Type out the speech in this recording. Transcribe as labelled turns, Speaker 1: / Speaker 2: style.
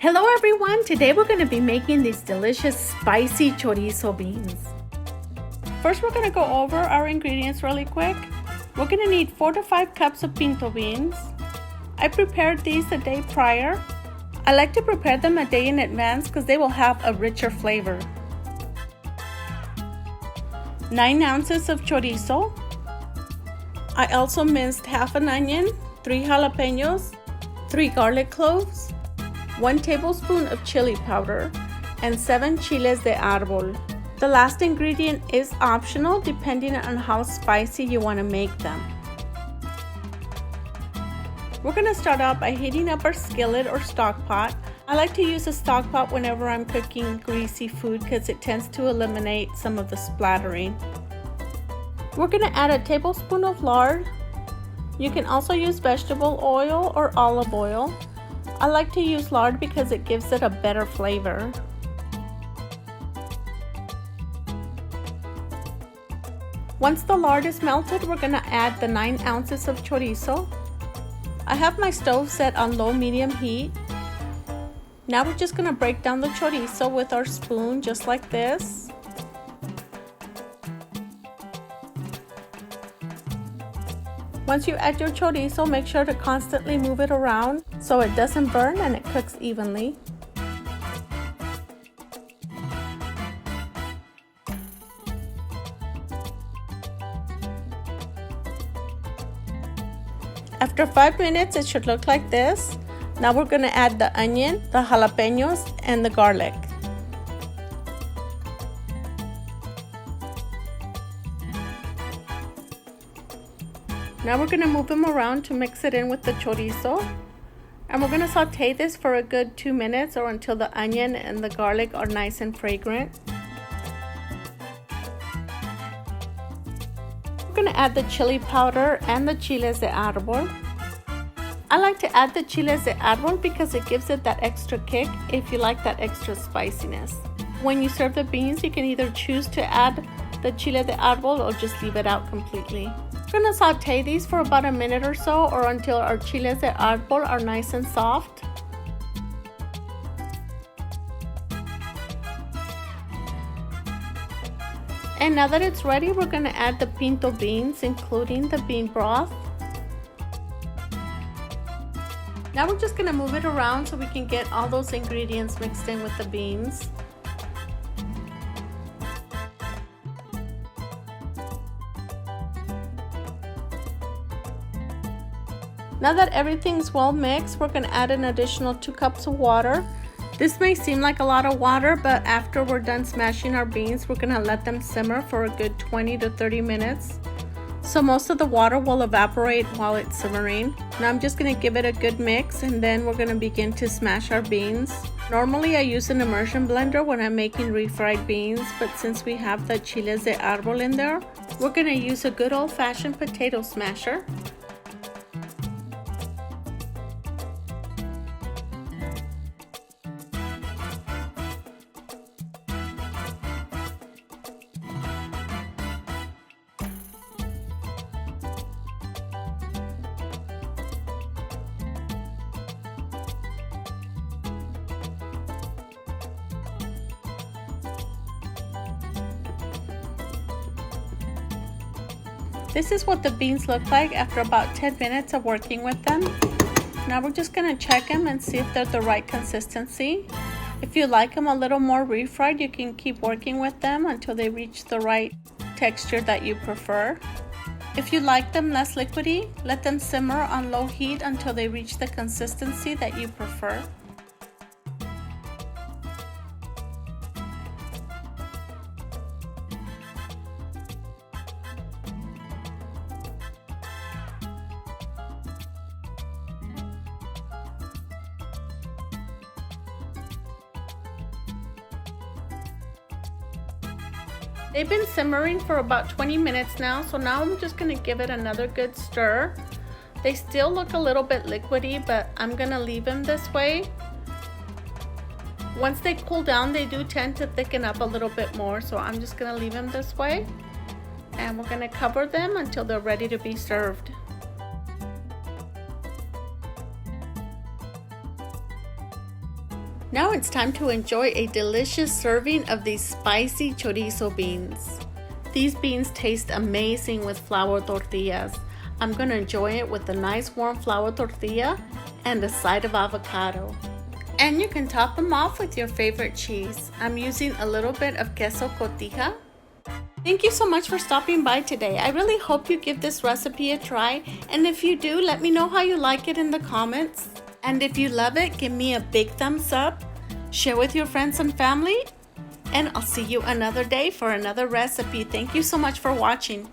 Speaker 1: Hello everyone, today we're going to be making these delicious spicy chorizo beans. First we're going to go over our ingredients really quick. We're going to need 4 to 5 cups of pinto beans. I prepared these a day prior. I like to prepare them a day in advance because they will have a richer flavor. 9 ounces of chorizo. I also minced half an onion, 3 jalapenos, 3 garlic cloves, 1 tablespoon of chili powder, and 7 chiles de arbol. The last ingredient is optional depending on how spicy you want to make them. We're going to start out by heating up our skillet or stock pot. I like to use a stock pot whenever I'm cooking greasy food because it tends to eliminate some of the splattering. We're going to add a tablespoon of lard. You can also use vegetable oil or olive oil. I like to use lard because it gives it a better flavor. Once the lard is melted, we're going to add the 9 ounces of chorizo. I have my stove set on low-medium heat. Now we're just going to break down the chorizo with our spoon just like this. Once you add your chorizo, make sure to constantly move it around so it doesn't burn and it cooks evenly. After 5 minutes, it should look like this. Now we're going to add the onion, the jalapenos, and the garlic. Now we're going to move them around to mix it in with the chorizo. And we're going to saute this for a good 2 minutes or until the onion and the garlic are nice and fragrant. We're going to add the chili powder and the chiles de arbol. I like to add the chiles de arbol because it gives it that extra kick if you like that extra spiciness. When you serve the beans, you can either choose to add the chile de arbol or just leave it out completely. We're going to saute these for about a minute or so or until our chiles de arbol are nice and soft. And now that it's ready, we're going to add the pinto beans, including the bean broth. Now we're just going to move it around so we can get all those ingredients mixed in with the beans. Now that everything's well mixed, we're going to add an additional 2 cups of water. This may seem like a lot of water, but after we're done smashing our beans, we're going to let them simmer for a good 20 to 30 minutes. So most of the water will evaporate while it's simmering. Now I'm just going to give it a good mix and then we're going to begin to smash our beans. Normally I use an immersion blender when I'm making refried beans, but since we have the chiles de arbol in there, we're going to use a good old-fashioned potato smasher. This is what the beans look like after about 10 minutes of working with them. Now we're just going to check them and see if they're the right consistency. If you like them a little more refried, you can keep working with them until they reach the right texture that you prefer. If you like them less liquidy, let them simmer on low heat until they reach the consistency that you prefer. They've been simmering for about 20 minutes now, so now I'm just going to give it another good stir. They still look a little bit liquidy, but I'm going to leave them this way. Once they cool down, they do tend to thicken up a little bit more, so I'm just going to leave them this way. And we're going to cover them until they're ready to be served. Now it's time to enjoy a delicious serving of these spicy chorizo beans. These beans taste amazing with flour tortillas. I'm going to enjoy it with a nice warm flour tortilla and a side of avocado. And you can top them off with your favorite cheese. I'm using a little bit of queso cotija. Thank you so much for stopping by today. I really hope you give this recipe a try. And if you do, let me know how you like it in the comments. And if you love it, give me a big thumbs up. Share with your friends and family. And I'll see you another day for another recipe. Thank you so much for watching.